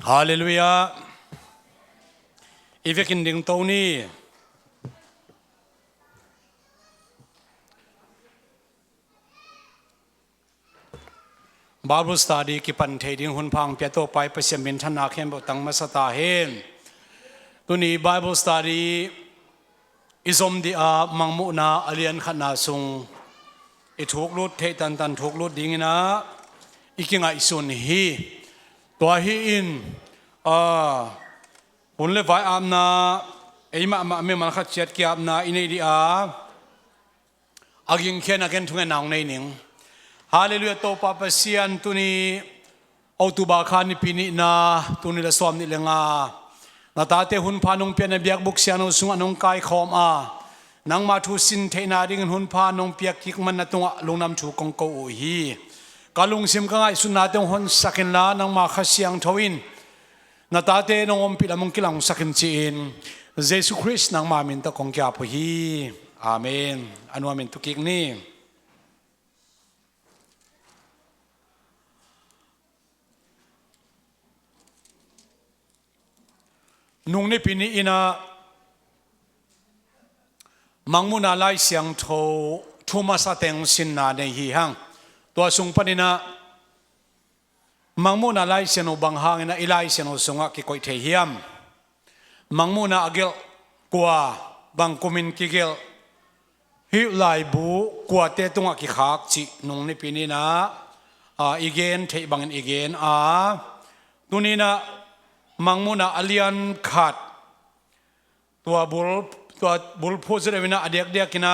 ฮาเลลูยาอีเวกินดิ่งโตนี่บาบูสตาดีกิปันเทดิ่งหุ่นพังเปียโตไปเปเสียมินธนาเข้มบตังมาสตาเฮนตัวนี้บาบูสตาดีอิสมดีอามังมุนาอเลียนขนาซุงอิทุกลุดเทตันทุกลุดดิ่งนะอีกิงไอซุนฮีตัวฮีอินหุ่นเลวายอาบนาไอ้มาเมื่อมันขัดเจ็ดกีอาบนาอินดีอากิงเขียนอากินทุ่งนางในหนิงฮาเลลูยาโตปาปเซียนตุนีเอาตุบาคานิพินินาตุนีละสวมนิเลงานาตาเตหุ่นพานุงเปียนเบียกบุกเสียนุสุงนุงกายขอมนางมาทุสินเทนาดิ่งหุ่นพานุงเปียกกิกมันนตุงลุงนำถูกกงโกอุฮีกาลุงซิมกังไอสุนาเตงหนสักินลานางมาขเสียงทวินนาตาเตนงอมพิลามุงกิลังสักินจีนเยซูคริสต์นางมามินตะกงแก่พฮีอาเมนอนุอามินตุกิกนี้นุ่งในปีนี้อินะมังมุนาไลเสียงโททุมาสเตงสินนาในฮีฮังตัวสุงปนินะมังมุนาไลเสียงบังฮังนะอิไลเสียงสุงะกิโกยเทียมมังมุนาอเกลกัวบังกุมินกิเกลฮิไลบูกัวเตตุงะกิขักจินุ่งในปีนี้นะอีเกนเทบังอีเกนตัวนี้นะมังมุนาอเลียนขัดตัวบุลพูดเรื่องนะเดียกนะ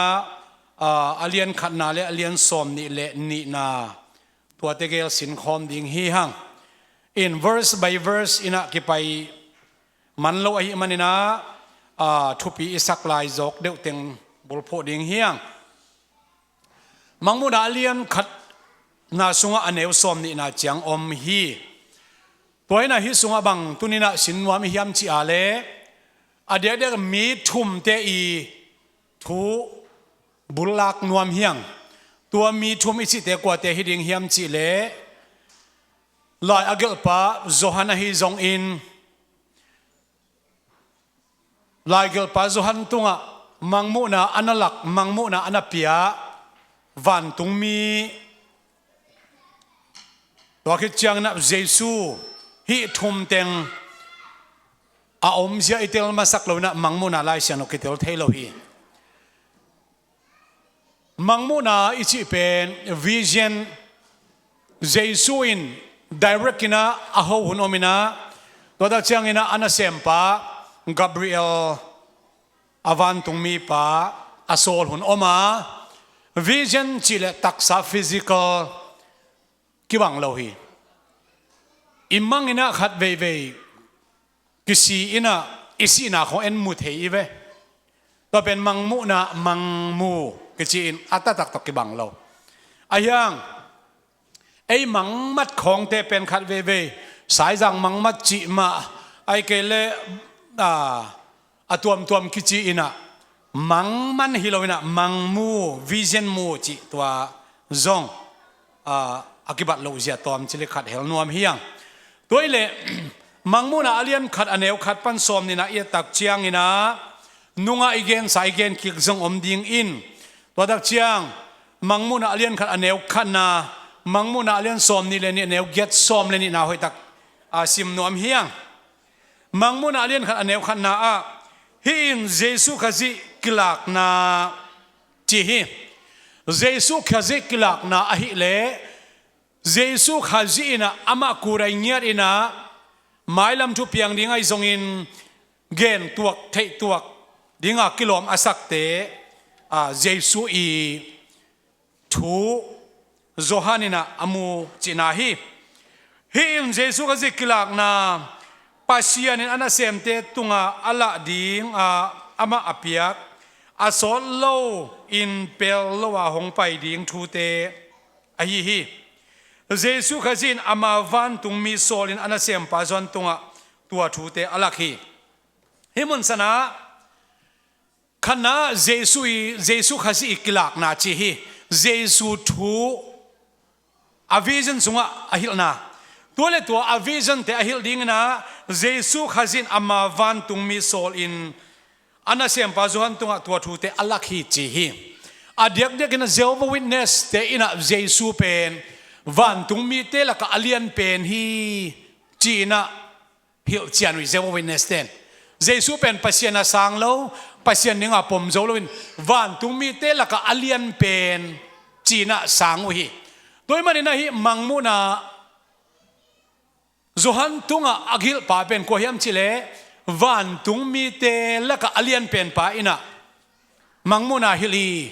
อเลียนขัดนาเลอเลียนสมนี่เลนี่นาตัวเตเกลสินคอมดิ่งฮีฮัง in verse by verse อินะกิไปมันโลหิมันนี่นะทุปีอิสักลายจอกเดือดเต็งบุลพูดดิ่งฮีฮังมังมุนาอเลียนขัดนาสุงะอเนวสมนี่นาเจียงอมฮีตัวนี้นะฮิสุงบังตุนีนะสินวามิยามจีอาเลเดียกมีทุ่มเตอีทูบุลลักนวมเฮียงตัวมีทุ่มอิสิเตกว่าเตฮิดิงเฮียมจีเลลอยอเกลปะโจฮันฮิจงอินลอยเกลปะโจฮันตุงะมังมุนาอันลักมังมุนาอันเปียวันตุงมีตัวคิดจังนะเยซูฮิทุมเต็งอาอมเสียอิเตลมาสักแล้วนะมังมุนาไลเสียนกิเตลเทโลฮีมังมุนาอิจิเป็นวิจนเยซูอินdirect na aho hunomina toda changina anasempa Gabriel avan tungmi pa asol hun oma vision chile taksa physical kibang lohi imang ina khat ve kisi ina isina ko en mu thei ve to ben mangmu na mangmu kichin atatak to kibang lo ayangไอ้มังมัดของเตเป็นขัดเวสายจังมังมัดจิมาไอเกเลตัวมคิจิอินะมังมันฮิโลวินะมังมูวิเซนมูจิตัวซองอากิบัตโลเซียตัวมจิเลขัดเฮลนวมเฮียงตัวเล่มังมูนะอเลียนขัดอเนวขัดปันสอมนี่นะเอตักเชียงนี่นะนุงอีเกนสายเกนคิกซงอมดิงอินตัวตักเชียงมังมูนะอเลียนขัดอเนวขัดนามังมุนาเลียนสอมนี่เลยเนี่ยแนวเก็ตสอมเลยนี่นาหอยตักซิมนวมเฮียงมังมุนาเลียนขันแนวขันนาฮินเยซูขจิกลากนาจีฮีเยซูขจิกลากนาหิเลเยซูขจินะอามากูไรเงียดอินะหมายลำทุเพียงดิ้งไอทรงอินเกนตัวเทตัวดิ้งกิโลมอาศักเตเยซูอีทูโจฮันินะอามูจินาฮีอินเยซูก็จิกลากนาปัสยานินอันเซมเตตุงอัลลาดิงอามาอภิยักอาสอนโลอินเปลโลวาหงไปดิงทูเตอฮีเยซูก็จินอามาวันตุงมีโซลินอันเซมปัจจุบันตุงตัวทูเตอัลลักฮีฮิมุนสนะขณะเยซูก็จิกลากนาจีฮีเยซูทูอาวิจันสุงะอหิลนา ตัวเลตัวอวิจันเตอหิลดิ้งนะเยซูขจินอามาวันตุงมีโซลอินอันนั้นเสียงปาจุฮันตุงตัวทูเตอลักฮิจีฮีอเดียกเดียกนะเจลวินเนสเตอินะเยซูเป็นวันตุงมีเตลักอเลียนเป็นฮีจีนะฮิลจียนวิเจลวินเนสเตนเยซูเป็นปัสยานาสังโลปัสยานิงาปมโจลวินวันตุงมีเตลักอเลียนเป็นจีนะสังวิโดยมันนะฮิมังมุนาZohan tunga agil pa pen ko hiam chile van tung mi te laka alien pen pa ina mangmuna hili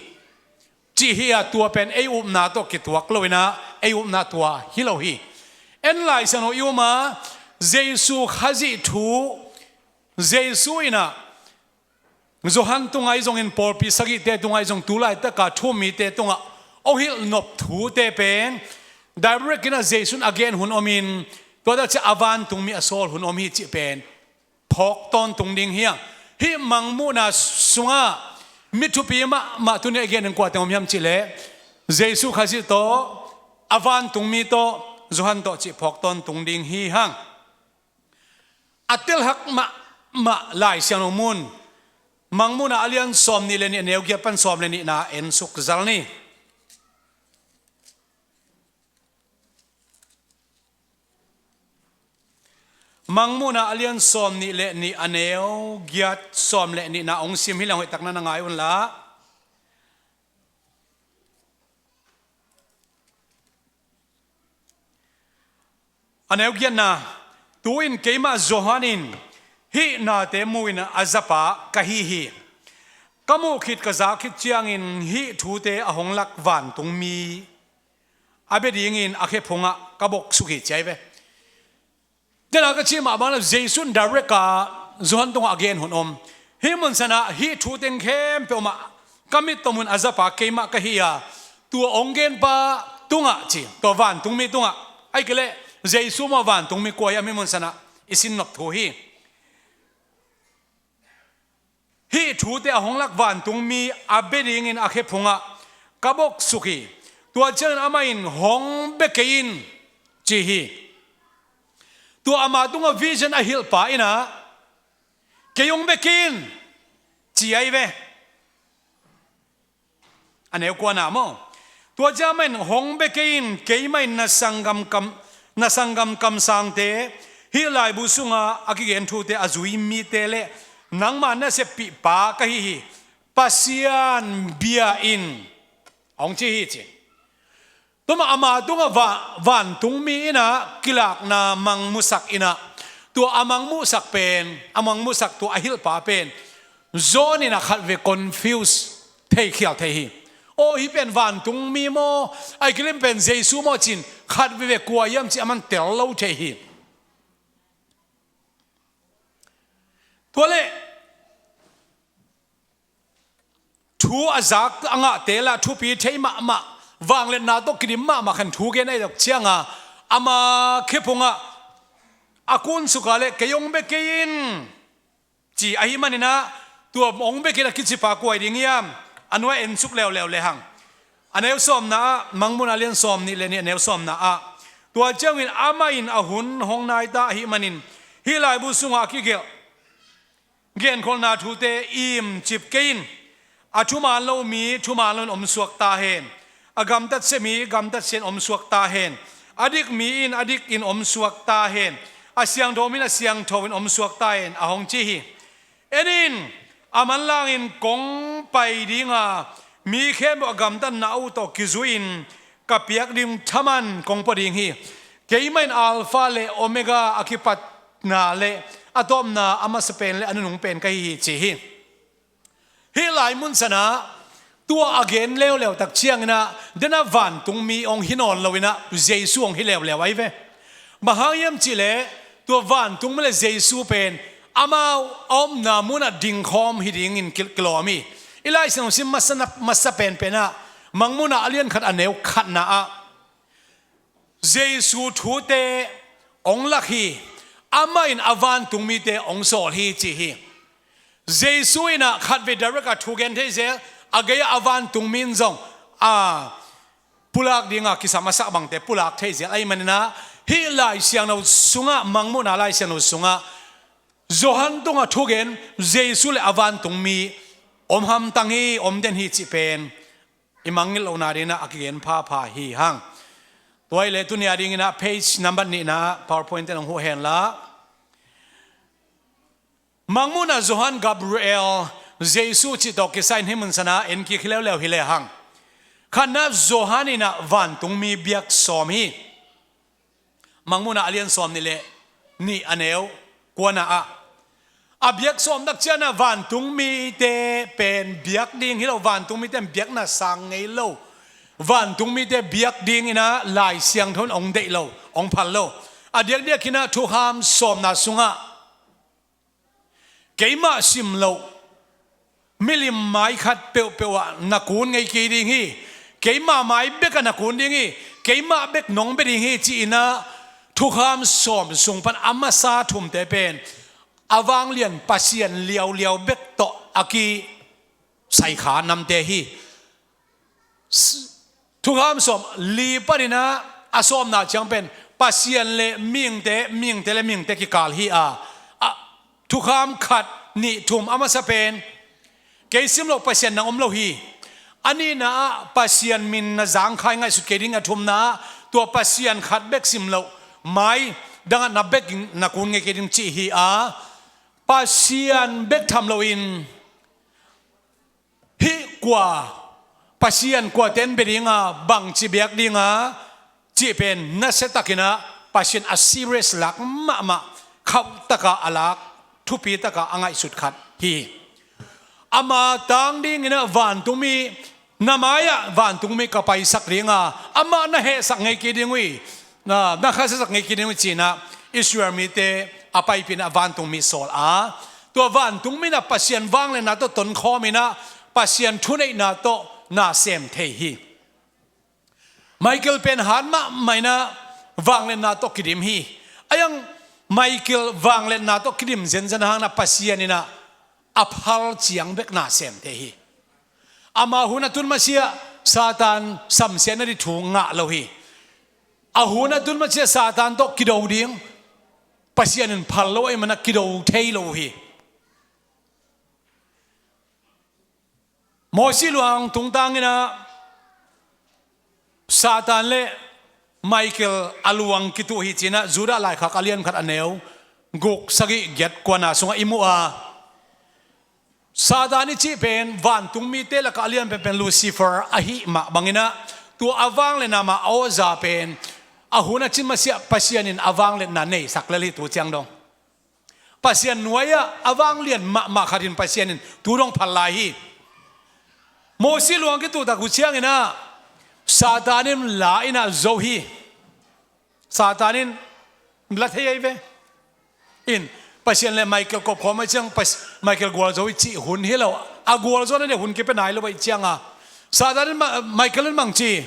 chi hia tua pen ei na to kitwak loina ei na tua hilo hi en lai sano yuma jesu khazi thu jesu ina Zohan tunga izong in por pi sagi te tunga izong tulai ta ka thu mi te tunga ohil nop thu te pen direct ina jesu again hun ominตัวนั้นจะอวันตุงมีอโซลหุ่นอมฮิจิเป็นพกตอนตุงดิ่งเฮียฮิมังมูนาสุงามิทุปีมาตุเนี่ยเกี่ยนกว่าแต่อมยำจิเลเยซูขจิโตอวันตุงมีโตจุฮันโตจิพกตอนตุงดิ่งฮีฮังอัตเตลฮักมาไล่เสียงมุนมังมูนาอเลียนสอมนี่เลนี่เนียวเกียปันสอมเลนี่นาเอ็นสุกซัลนี่มังมูนาอเลียนสอมนี่เลนี่อเนวเกียรสอมเลนี่นาองซิมฮิลังหิตักนั้นงายอุนละอเนวเกียรนาตัวอินเกมาโจฮานินฮินาเตมูอินอาซาปะกะฮีกะมูคิดกะซาคิดเจียงอินฮิทูเตอหงลักวันตุงมีอาเบดิงอินอาเคพงะกะบกสุขิใจเวเดี๋ยวเราก็ชี้มาบ้างแล้วเยซูนดาร์เรกาจวนตรงอาเกนหุ่นอมฮิมุนสนะฮิทูเต็งเข้มเปอมากามิตมุนอาซาปาเกมากะฮียาตัวองเกนปาตุงอ่ะจีตัววันตุงมีตุงอ่ะไอ้กะเล่เยซูมาวันตุงมีกวยามิมุนสนะอิสินนบทูฮิทูเตอหงลักวันตุงมีอาเบดิงินอาเคพงะกะบกสุขีตัวเจนอามาอินหงเบเกินจีฮีตัวอามาตุงวิจันอหิลปาอินะเกยงเบกินจีไอเวอันนี้กว่านาโมตัวจามันหงเบกินเกยไม่นัสังกัมคำสังเตฮิลายบุษุงาอากิเกนทูเตอจุยมีเตเลนังมันน่ะเสปิปากะฮีปัสยานเบียอินองจีฮีจีตัวมาอามาตุงวันตุงมีนะกิลักนามังมุสักอินะตัวอามังมุสักเป็นอามังมุสักตัวอหิลปาเป็นโซนี่นะขัดเวคอนฟิวส์เทเขียวเทฮีโอ้ฮีเป็นวันตุงมีโมไอ้กลิ่นเป็นเยซูโมจินขัดเวกลัวยามจิอามันเตลเลวเทฮีตัวเล่ทูอาจักอ่างเตละทูปีเทมาวางเล่นนาตกิริมมาขันทูเกนไอ้ดอกเชียงอามาเคพงอากุนสุกาเลเกยงเบกินจีไอมันนี่นะตัวองเบกินคิดสิปากวยดิ่งยามอันว่าเอ็นสุกแล้วเลยหังอันนี้ซ้อมนะมังมุนาเลียนซ้อมนี่เลยเนี่ยแนวซ้อมนะตัวเจ้าวินอามาอินอาหุนหงนายตาหิมันินฮิลายบุษุงอาคิเกลเกนคนนาทูเตอิมจิบกินอาชุมาโลมีชุมาโลนอมสวกตาเฮนอากำตัดเสมีกำตัดเซนอมสวกตาเฮนอดิกมีอินอดิกอินอมสวกตาเฮนอาเสียงโทมินอาเสียงโทวินอมสวกตาเฮนอาหงจีฮีเอ็นินอามันล่างอินกงไปดิงมีเข้มอากำตัดนาอุตกิจุอินกับเปียกดิมทมันกงปดิงฮีเกี่ยมันอัลฟาเลโอเมกาอาคิปัตนาเลอะตอมนาอามาสเปนเลอนุนงเป็นกะฮีจีฮีฮิลายมุนสนะตัวอาเกนเลวตักเชียงนะเดน่าวันตุงมีองหินอนเลวินะเยซูองฮิเลวไว้เวมหายมจิเลตัววันตุงเมเลเยซูเป็นอามาอมนามุนะดิงคอมฮิดิงอินกิลอมีอิไลส์นซิมมาสเปนเป็นนะมังมุนะอเลียนขัดอันเนวขัดนะเยซูทูเตองลักฮีอามาอินอวันตุงมีเตองโซลฮีจีฮีเยซูอินะขัดเวดาร์กาทูเกนเทเซอากายอวันตุงมินซงปุลักดิงาคิสามาสักบังเตปุลักเทเซไอมันนะ hi lai siang no sunga mangmu na lai siang no sunga Johan tunga thugen Jesu le avan tung mi om ham tangi om den hi chi pen imangil ona rina akigen pha hi hang toy le tu nia ding na page number ni na PowerPoint ang ho hen la mangmu na Johan Gabriel Jesu chi to ke sign himun sana en ki khileu leu hi le hang khana Johan ina van tung mi biak som hi mangmu na alian som ni le ni aneu kwana a biak som dak chana van tung mi te pen biak ding hi lo van tung mi te biak na sang ngei lo van tung mi te biak ding ina lai siang thon ong dei lo ong phal lo a diak diak kina thu ham som na sunga keima sim lo milim mai khat pe wa na kun ngei ki ding hi keima mai bek na kun ding hi keima bek nong be ding hi chi ina thu ham som sung pan amma sa thum te pen awang lian pasien liao bek to aki sai kha nam te hi thu ham som li parina asom na chang pen pasien le ming te le ming te ki kal hi a thu ham khat ni thum ama sa pen ke sim lo pasien na om lo hi ani na pasien min na jang khai ngai su ke ding a thum na to pasien khat bek sim lo mai dang na bek na kun nge ke ding chi hi a pasien bek tham lo in hi kwa pasien kwa ten bedinga bang chi bek dinga chi pen na se takina pasien a serious lak ma khau taka alak thupi taka angai sut khat hi ama tang ding ina van tumi namaya van tumi ka pai sak ringa ama na he sak ngai ki dingwi na kha sak ngai ki dingwi china Israel mi te apai pin avan tung mi sol a to van tung mi na pasien wang le na to ton kho mi na pasien thu nei na to na sem the hi Michael pen han ma mai na wang le na to kidim hi ayang Michael wang le na to kidim zen zen hang na pasien ina aphal chiang bek na sem the hi ama huna tun ma sia satan sam sen na ri thu nga lo hi a huna tun ma sia satan to kido ding pasien in phal lo ai mana kido thei lo hi mosi luang tung tang ina satan le Michael aluang kitu hi china zura lai kha kalian khat aneu guk sagi get kwana sunga imu a sadani chi pen van tung mi te la kalian pen Lucifer a hi ma bangina tu awang le na ma oza pen ahuna chin masia pasien in awang le na nei saklali tu chang dong pasien nuaya awang lian ma kharin pasien in tu dong phalai hi mosi luang ki tu ta ku chiang ina satanin la ina zo hi satanin la thei ve in pasien le Michael ko phoma chang Michael gwal zo chi hun hi lo a gwal zo ne hun ke pe nai lo bai chang a satanin Michael mang chi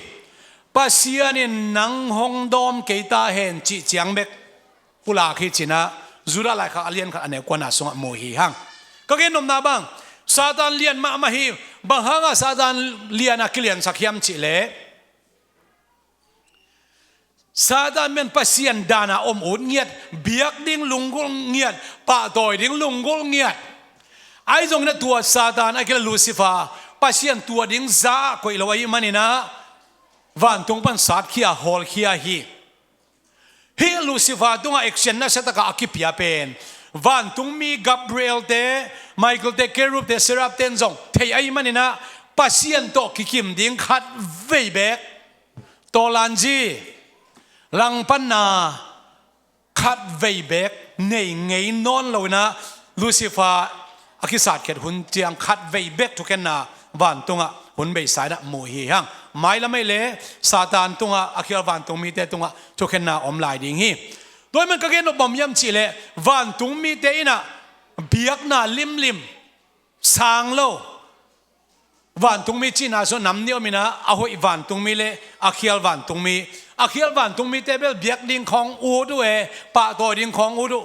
pasien in nang hong dom ke ta hen chi chiang bek pula khi china zura lai kha alien kha ane kwana songa mo hi hang ka gen nom na bang satan lian ma hi bang hanga satan lian akilian sakhiam chi le satan men pasien dana om un nghiat biak ding lungul nghiat pa toy ding lungul nghiat ai jong na tua satan akil Lucifer pasien tua ding za koi lawai manina van tung pan sat khia hol khia hi Lucifer tunga action na sa taka akipya pen van tung mi Gabriel te Michael te Kerub te Seraph ten zong thei ai manina pasien to kikim ding khat vei bek tolanji lang pan na khat vei bek nei ngei non lo na Lucifer akisat ket hun chiang khat vei bek to ken na van tunga hun bei sai da mu hi hang mai la mai le satan tunga akhir van tung mi te tunga to ken na om lai ding hi doi man ka gen no bom yam chi le van tung mi te ina biak na lim sang lo van tung mi chi na so nam ni omina a hoi van tung mi le akhir van tung mi te bel biak ding khong u du e pa to ding khong u du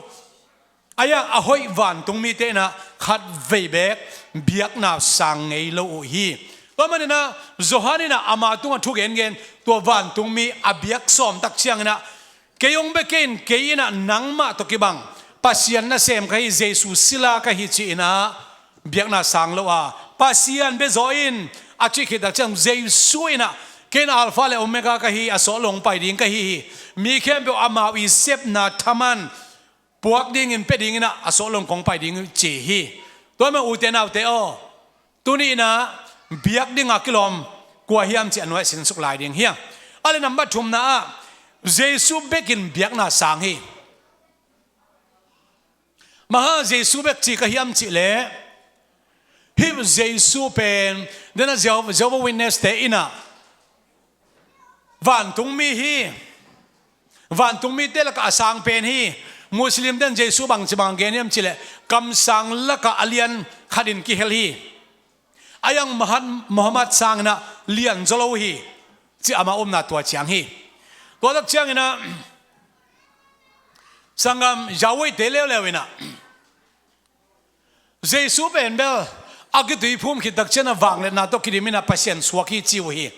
aya a hoi van tung mi te na khat vei bek biak na sang ngei lo hi to man na zohanina ama tunga thu gen to van tung mi abiak som tak chiang na kayong bekin kayina nangma to kibang pasian na sem kahi Jesus sila kahi chi ina biak na sang lo a pasian be zoin achi khita chang Jesus ina ken alpha le omega kahi asolong pai ding kahi mi khem be amawi sep na thaman puak ding in peding ina asolong kong pai ding chi hi to ma uten au te o tuni na biak ding a kilom kwa hiam chi anwa sin suk lai ding hiang ale number thum na Jesus bekin biak na sang hi maha Jesus bek chi ka hiam chi le hi Jesus pen dena Jehovah Witness te ina van tung mi te la ka asang pen hi Muslim den Jesus bang chibang geniam chi le kam sang la ka alian khadin ki hel hi ayang Muhammad sang na lian zolo hi chi ama na tua chiang hi tua dak chiang ina sangam Yahweh te lewina Jesus ben bel agitui phum khit dak chena wang le na to kidimina pasien swaki chiu hi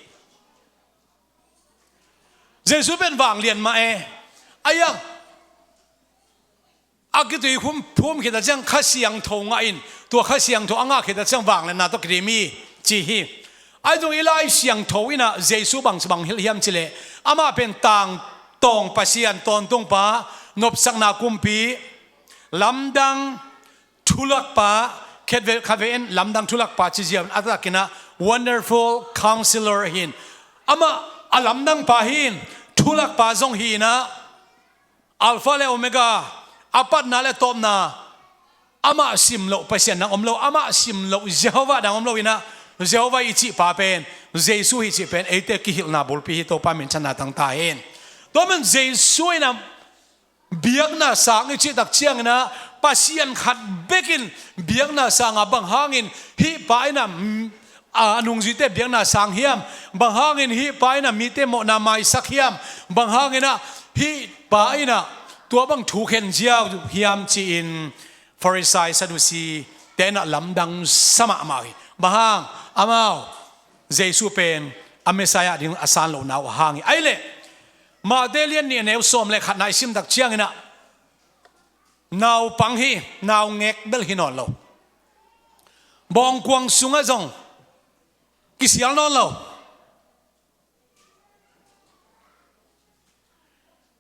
Jesus ben wang lian ma ayang agitui phum khit dak chang khasiang thonga in tua khasiang tho anga khit dak chang wang le na to kidimi chi hi ai dong ilai siang tho ina Jesus bang hil hiam chile ama pen tang tong pasian ton tung pa nop sang na kumpi lamdang tulak pa khaven lamdang tulak pa chi jiam atakina wonderful counselor hin ama alamdang pa hin tulak pa zong hi na alpha le omega apat na le top na ama simlo pasien na omlo ama simlo Jehovah na omlo ina Jehovah ichi pa pen Jesus ichi pen ete ki hil na bulpi to pa min chana tang ta hen to men Jesus ina biak na sang ichi tak chiang na pasian khat bekin biak na sang abang hangin hi pa ina anung jite biak na sang hiam bang hangin hi pa ina mite mo na mai sak hiam bang hangina hi pa ina tua bang thu khen jiao hiam chi in Pharisee Sadducee tena lamdang sama mai bahang amao Jesus pen a Messiah ding asan lo naw hangi aile ma delian ni neu som le khat nai sim dak chiang ina naw pang hi naw ngek bel hinon lo bong kwang sunga zong kisial non lo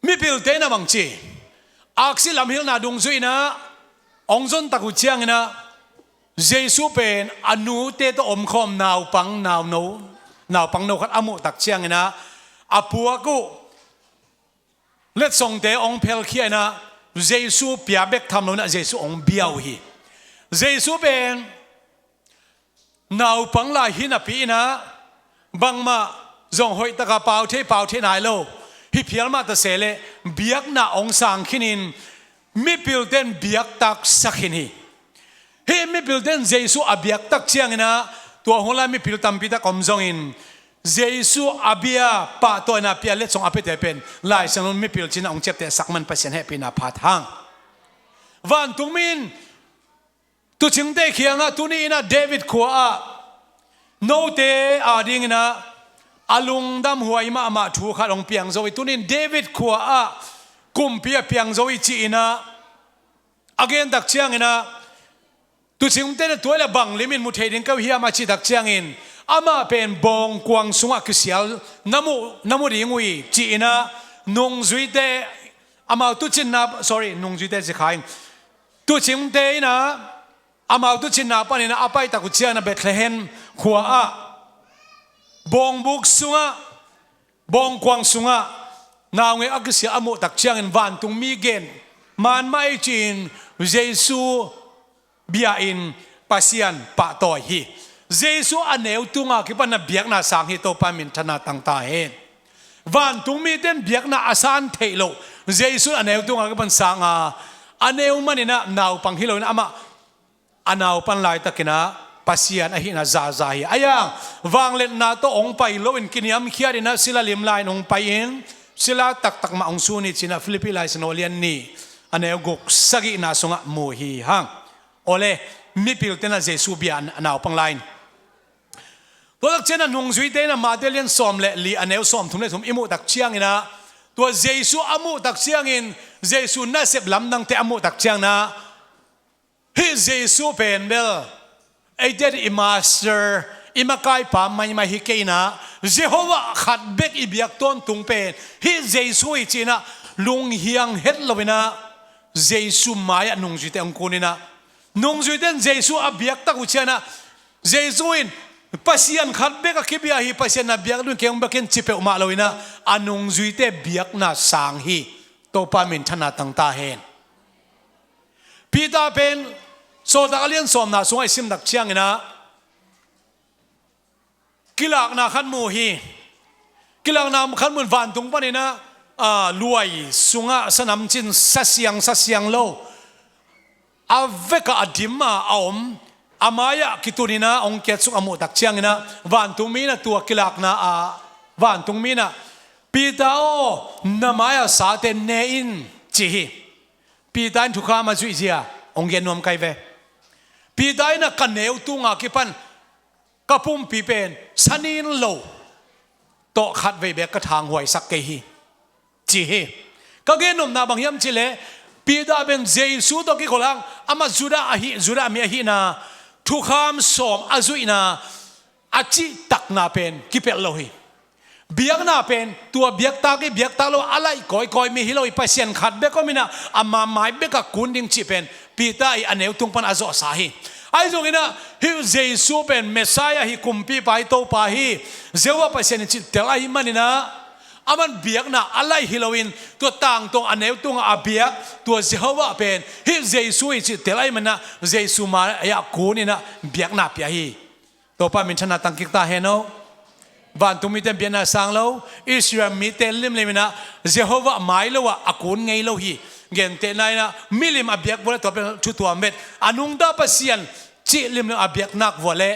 mi pil te na bang chi aksi lam hil na dung zui na ongzon taku chiang ina Jesus pen anu te to om khom naw pang no khat amu tak chiang ina apua ku let song te ong phel khia na Jesus pia bek tham lo na Jesus ong biao hi Jesus pen naw pang la hi na pi na bang ma zong hoi taka pau the nai lo hi phial ma ta sele biak na ong sang khinin mi pil ten biak tak sakhin hi he mi pil ten Jesus abiak tak chiang ina tua hola mi pil tam pita kom zong in Jesus abia pa to na pia let song apete pen lai sang mi pil china ong chepte sakman pasien he pina phat hang van tungmin tu chingte khianga tuni ina David khua no te ading ina alung dam huai ma ama thu kha ong piang zo tunin David khua kumpia piang zo chi ina again tak chiang ina tu chingte na toila bang limin mu theding ka hi ama chi tak chiang in ama pen bong kwang sunga kisial namu ringui chi ina nong zuite ama tu chin na sorry nong zuite je khain tu chingte ina ama tu chin na panina apai ta ku chiang na Bethlehem khua bong buk sunga bong kwang sunga naw nge agsia amu tak chiang in van tung mi gen man mai chin Jesus bia in pasian pa toy hi Jesus aneu tunga ki pan na biak na sang hi to pamin thana tang ta hen van tung mi ten biak na asan theilo Jesus aneu tunga ki pan sanga aneu manina naw pang hilo na ama anaw pan lai takina pasian ahi na za hi ayang wanglet na to ong pai lo in kiniam khiari na sila lim lai ong pai in sila tak ma ong suni china Philippi sinolian ni aneu gok sagi na sunga mu hi hang ole mi pil tena Jesus bian anaw pang line to dak chena nung zui te na madelian som le li aneu som thum le thum imu tak chiang ina ตัวเยซูอามุตักเชียงอินเยซูน่าเสพลำดังเตอามุตักเชียงนะฮิเยซูเป็นเบลไอเด็ดอิมาสเตอร์อิมากายปามไม่ฮิเกนะเยโฮวาขัดเบกอิบยักต้นตุงเป็นฮิเยซูอิจีนะลุงเฮียงเฮ็ดลวินะเยซูมายะนุงจุดเตองคูนินะนุงจุดเตนเยซูอับยักตักอุเชนะเยซูอินปัสยันขัดเบกคิบยาฮิปัสยันนับยักลุงเกี่ยงเบกินจิเปอมาลวินะอนุงจุดเตบยักนะสังฮีโตปามินธนาตังตาเฮนปีตาเป็นโซดาเลียนสอมนาสงไอซิมดักเชียงนะกิลากนาขันมูฮีกิลากนาขันมูวันตุงปานี่นะรวยสุงะสนามจินสัสยังโลอาเวกอดิมมาอมอามายะกิตุนินะองเกตสุอามุดักเชียงนะวันตุงมีนะตัวกิลากนาวันตุงมีนะปีตาโอนามายะสาเตเนอินจีฮีปีตาอินทุกขามาจุยเจียองเกนนวมไกเวปีตาอินะกันเนวตุงอากิปันกระปุ่มปีเป็นสันินโลโตขัดเวเบกทางหวยสักเกฮีจีฮีก็เกนนมนาบางยามจิเลปีดาเป็นเจสุตกิโคลังอามาจุดามีอหินาทุกคำสมอาจุยนาอาจิตักนาเป็นกิเปลโลฮีเบียกนาเป็นตัวเบียกตากิเบียกตาโลอะไรก้อยมีฮิโลอีปัสยันขัดเบก็มีนะอามาไม้เบกกุนดิ้งจิเป็นปีตาอีอันเนวตุงปันอาโจสาฮีไอ้ตรงนี้นะฮิวเจสุเป็นเมสไซาฮิคุมปีไปโตปาฮีเจ้าปัสยันจิเตลไอมันนี่นะอามันเบียกนะอะไรฮิโลวินตัวต่างตรงอันเนวตรงอาเบียกตัวเจ้าว่าเป็นฮิวเจสุจิเตลไอมันนะเจสุมาอยากกูนี่นะเบียกนาเปียฮีตัวป้ามินชนะตังกิกตาเฮโนวันตุมิเตเบียนาสังโลอิสราเอลมิเตลิมเลมินะเจ้าว่าไม่โลว่าอากูนไงโลฮีเงินเตนายนะมิลิมอาเบียกบุระตัวเป็นชุดตัวเม็ดอนุงดาปัสยันจิลิมอาเบียกนักวัวเล่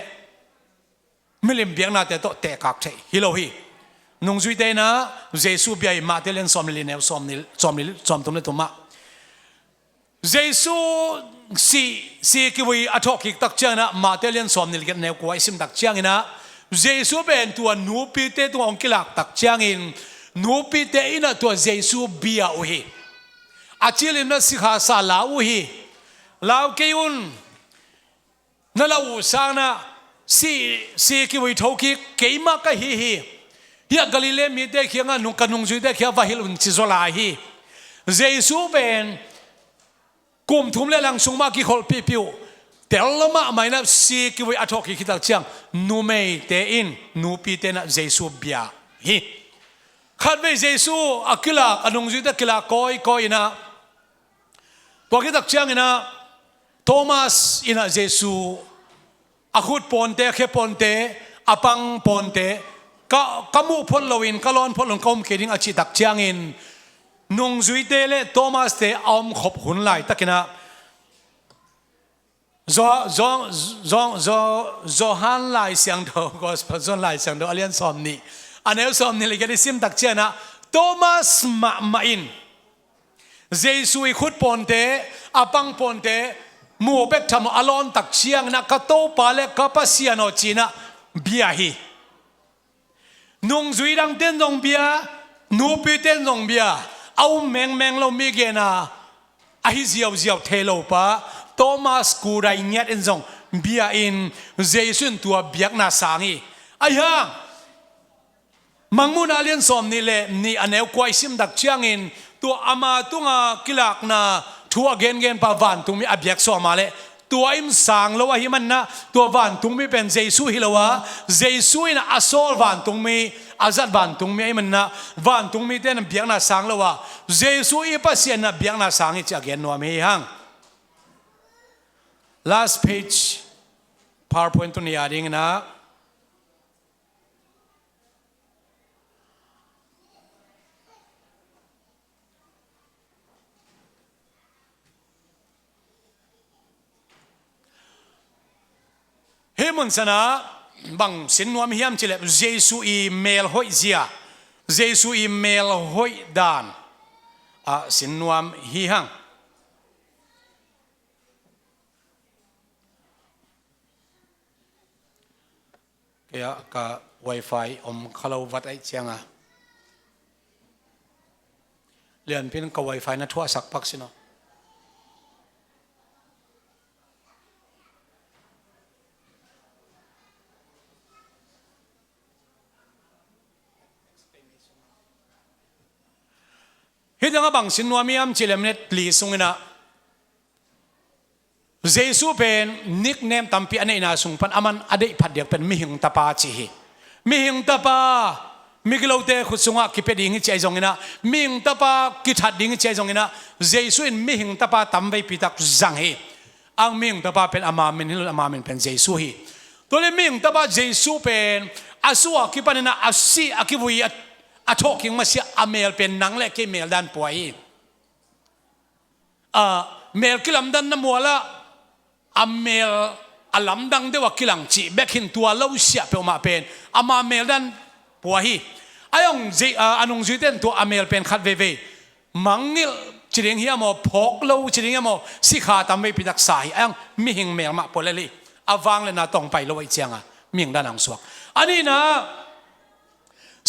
มิลิมเบียกนาเตโตเตะกักเทฮิโลฮีนุ่งจุดเดนะเจสุบียมาเตลินสอมลินเอลสอมตุนเลตุมาเจสุสีกิวิอัทอกิกตักเชียงนะมาเตลินสอมนิลกันเนวกวยซิมตักเชียงนะเจสุเป็นตัวนูปีเตตัวองกิลักตักเชียงอินนูปีเตอินะตัวเจสุบียอุฮีอาจิลิมนะสิขาสาลาอุฮีลาวเกยุนนั่นเราสร้างนะสีกิวิทอกิเกยมากะฮีฮีเฮียกาลิเลมีเด็กเขียงนุงกันนุงจุดเด็กเขียงว่าฮิลุนจิโซลาฮีเจสุเป็นกลุ่มทุ่มเลลังสุงมากิขอลปิวแต่ละมาไม่นับสีกิวิอัทอกิคิดตักเชียงนูเมย์เตอินนูปีเตนะเจสุเบียฮีขัดไปเจสุอักลาอันุงจุดเด็กกิลาก้อยนะตัวคิดตักเชียงนะโทมัสอินะเจสุอาคุดปอนเตเคปอนเตอปังปอนเตก็มูพลลวินก็ล้อนพลลงกอมเกดิงอาชิตักเชียงอินนุงจุยเตเลโทมัสเตอมขบหุ่นไหลตะกินะจอฮันไหลเสียงเดียวก็สปอนไหลเสียงเดียวอเลียนสอมนี่อันนี้สอมนี่เลยก็ได้ซิมตักเชียนะโทมัสมาอินเจสุยขุดปอนเตอปังปอนเตมูเบกทำอลอนตักเชียงนะก็โตปาเลก็ปัสยานอจีนะเบียฮีนุ่งจุยดังเต้นจงเบียนูปีเต้นจงเบียเอาแมงเรามีเกณฑ์ไอ้เจียวเทโลปะโทมัสกูไรเงี้ยอินจงเบียอินเจสุนตัวเบียกนาสังอีไอ้ฮะมังมุนาเลียนสอมนี่เลยนี่อันเอวควายซิมดักเชียงอินตัวอามาตุงกิลักนาทัวเกนปะวันตุงมีอเบียกสอมาเลยตัวอิมสังแล้วว่าฮิมันนะตัววันตุงมีเป็นเจสุฮิลวะเจสุอินะอโซลวันตุงมีอาจัดวันตุงมีไอ้มันนะวันตุงมีเต้นเบียกนาสังแล้วว่าเจสุอีปัสยานนะเบียกนาสังอีจะเกนนัวมีหัง last page PowerPoint ตัวนี้อะไรเงี้ยนะเฮมุนสนะบังสินนวมเฮียมจิเลเจสุอีเมลหอยเจียเจสุอีเมลหอยดานสินนวมฮีหังเกี่ยกับ Wi-Fi อมคาราวัดไอเจียง เรียนพินกวยไฟนะทั่วสักพักสิเนาะฮิตยังบังสินวามีอัมจิเลมเนตลีสุงนะเจสูเป็นนิกเนมตัมปีอันนี้นะสุงพันอามันอดีตพัดเดียกเป็นมิหิงตาปาจีฮีมิหิงตาปามิกลาวเตขุดสุงะกิเป็ดดิ่งใจจงนะมิหิงตาปากิทัดดิ่งใจจงนะเจสูอินมิหิงตาปาตัมไปพิทักจังฮีอังมิหิงตาปาเป็นอามามินฮิลอามามินเป็นเจสูฮีตัวเลมิหิงตาปาเจสูเป็นอาสัวกิปันนะอาซีอากิบุยอาทอกิงมาเสียอเมลเป็นนังเล็กเมลดันป่วยเมลกิลัมดันน้ำมัวละอเมลอลัมดังเดว่ากิลังจีเบกินตัวเล่าเสียเปอมาเป็นอามาเมลดันป่วยไอ้องจีอันองจีเต้นตัวอเมลเป็นขัดเวมังงิลจีเรียงเฮียมอพกเล่าจีเรียงเฮียมอสิขาตามไปพิทักษาไอ้องมิหิงเมลมาปวดเลยอาวางเลยนะต้องไปเล่าไอ้เจียงมิหิงด้านหลังสวกอันนี้นะ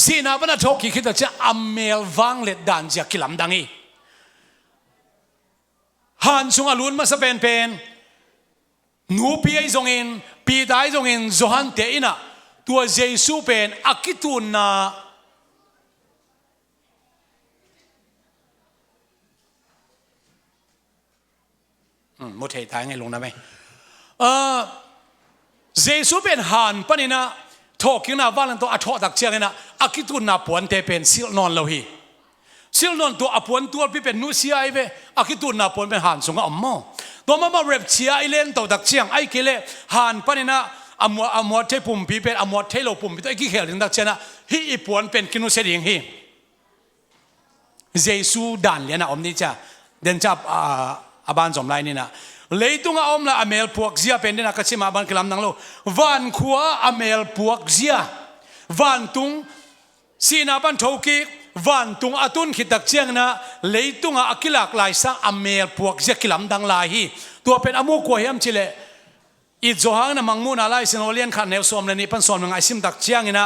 สีนาบรรทุกขี้คิดจะอเมลวังเล็ดดันจากกิลัมดังอีฮันซุงอลุนมาสเปนเป็นนูปีไอจงอินปีตายจงอินจฮันเตอินะตัวเจสูเป็นอากิตุนนะมุดเหตุทางไงลงนะไหมเจสูเป็นฮันปนินะทอกินนะวันนั้นตัวอัฐตักเชียงนะอากิตุนนะปวนเตเป็นซิลนอนเราฮีซิลนอนตัวอปวนตัวพี่เป็นนูเซียไอเวอากิตุนนะปวนเป็นฮันซุงอมโมตัวมาเร็บเชียไอเลนตัวตักเชียงไอเกเลฮันปนินะอมวดเทปุ่มพี่เป็นอมวดเทโลปุ่มพี่ตัวไอกี่เขลินตักเชียนะฮีอีปวนเป็นกินุเสดิงฮีเจสูดันเลยนะอมนี่จ้าเดินจับอาบานสมไรนี่นะเลยตุงอมละอเมลพวกเจียเป็นนี่นะก็ชิมาบันกลัมนังโลวันขัวอเมลพวกเจียวันตุงสีนาบันทกิวันตุงอตุนขิดักเจียงนะเลยตุงอากิลักลายสังอเมลพวกเจียกิลัมดังลายฮีตัวเป็นอมูกวยเฮมชิเลอีโจฮังนะมังมูนาไลซินโอเลียนขันเนลสอมเลนี่พันสอนมังไอซิมดักเจียงนะ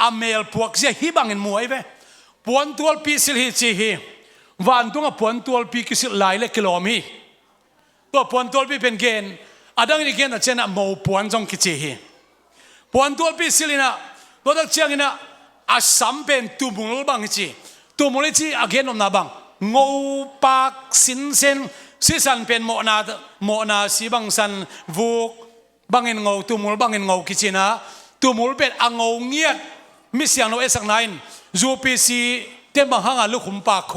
อเมลพวกเจียฮีบังเงินมวยเวปวนตัวปีสิลฮีจีฮีวันตุงปวนตัวปีกิสิลลายเลกิโลมีตัวปวนตัวปีเป็นเกณฑ์อดังนี่เกณฑ์นะเจนะโมปวนจงกิจีฮีปวนตัวปีสิลินะตัวดักเชียงนะอาสัมเป็นตุมุลบังจีตุมุลจีอาเกณฑ์นนาบังงูปากสินเซนสิสันเป็นโมนาสีบังสันวูกบังเงินงูตุมุลบังเงินงูกิจีนะตุมุลเป็นอ่างงูเงียดมิเสียงโนเอสักนายยูพีซีเต็มบังหังอาลุคุมปากโค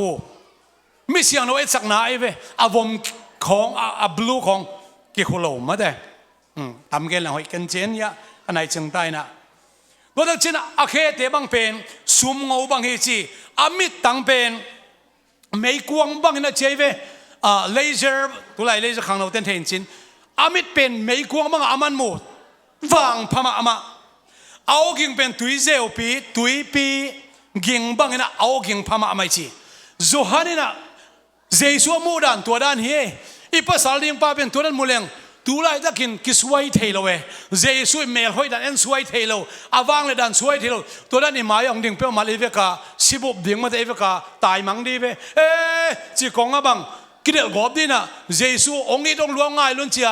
มิเสียงโนเอสักนายเวอาวมของบลูของกิโคโลมาได้ทำกันแล้วให้กันเจนยะอันไหนจึงได้นะว่าถ้าเช่นอาเคเตบังเป็นซุมงูบังเฮจีอามิดตังเป็นไม่กวงบังนะเจเวเลเซอร์ตัวไหนเลเซอร์ข้างเราเต้นเห็นจินอามิดเป็นไม่กวงบังอามันหมดวางพม่าอามาเอากิ่งเป็นตุยเซลปีตุยปีกิ่งบังนะเอากิ่งพม่าไม่จีโจฮันนะเจสัวมูดันตัวด้านเฮอีภาษาลิงป้าเป็นตัวนั้นมูเลงตัวไรตะกินกิสวยเทโลเวเจสัวเมลหอยดันเอ็นสวยเทโลอาวางเลยดันสวยเทโลตัวด้านนี่หมายองดิ่งเปรี้ยวมาเลเวกาสิบุบดิ่งมาเลเวกาตายมังดีเวจีกงอ่ะบังกิเดลกอบดีนะเจสัวองค์นี้ต้องล้วงง่ายล้วนเชีย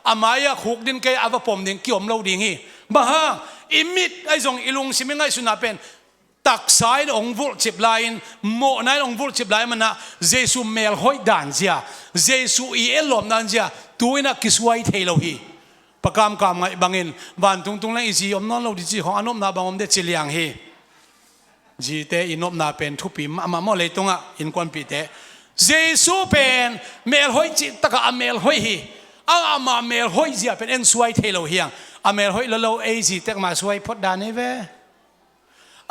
อามายาขุกดินเกยอาวปมดิ่งเกี่ยมเราดิ่งฮีบ้าอิมิดไอซงอิลุงสิไม่ง่ายสุนัขเป็นตักสายองวุลจิบไลน์โมนายองวุลจิบไลน์มันนะเจสุเมลหอยดันเจียเจสุอีเอลอมดันเจียตัวนักกิสไวเทโลฮีประกามกามไงบางเงินวันตุงๆแล้วอีจีอมนอนเราดิจีของอนมนาบางอมเดจิเลียงฮีจีเตอินอมนาเป็นทุปีมาโมเลยตรงอ่ะอินควันปีเตเจสุเป็นเมลหอยจิตะกะเมลหอยฮีอามาเมลหอยเจียเป็นเอ็นสไวเทโลฮีอ่ะเมลหอยแล้วเราเอจีเตกมาสไวพอดดานนี่เว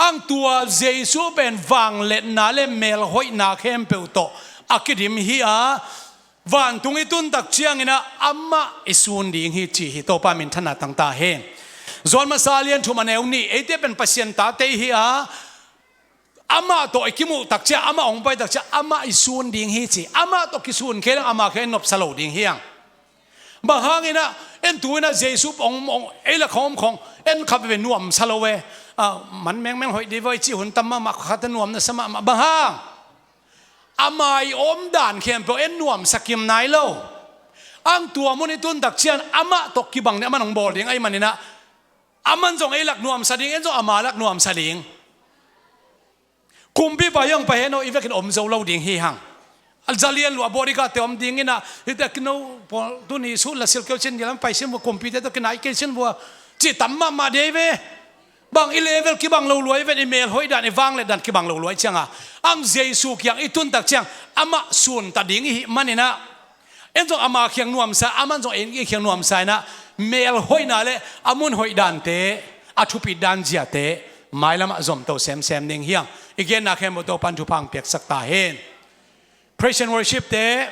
อังตัวเจสูเป็นวังเล็ดนาเลเมลหอยนาเข้มเปิลโตอากิดิมฮีอาวันตุงอิตุนตักเชียงนะอามาอิสุนดิ่งฮีจีฮิโตปามินธนาตั้งตาเฮงจวนมาซาเลียนทุมาเนวนี่เอเดเป็นปัสยันตาเตฮีอาอามาโตอิกิมุตักเชียอามาองไปตักเชียอามาอิสุนดิ่งฮีจีอามาโตกิสุนเคลังอามาเคนนบสโลดิ่งฮียังบางครั้งนะเอ็นตัวนะเจสูองเอละของเอ็นขับไปนวมสโลเวมันแมงหอยดีไว้จีหุ่นตั้มมาขัดนวมนะสมาบาง amai om dan khem po en nuam sakim nai lo ang tua mo ni tun tak chian ama tok ki bang ne aman ang bol ding ai manina aman jong ai lak nuam sading en jo ama lak nuam sading kumbi pa yang pa heno ivekin om zo lo ding hi hang al zalian lu abori ka te om ding ina ita kino tu ni su la sil ko chen yalam pai sim computer to kinai ke chen bo chi tamma ma deve bang i level ki bang lo loi ven email hoi dan wang le dan ki bang lo loi changa ang jesu kyang itun tak chang ama sun ta ding hi manina enjo ama khyang nuam sa aman jo en ki khyang nuam sa na mail hoi na le amun hoi dan te athupi dan jia te mailama zom to sem ding hiang again na khem to pan thu phang pek sak ta hen praise and worship te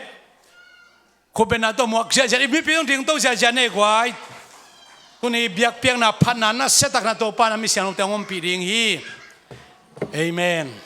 khobena to mo ja ja mi piong ding to ja ja ne kwai kuni biak piang na phan na setak na to pa na mi siang te ngom pi ding hi amen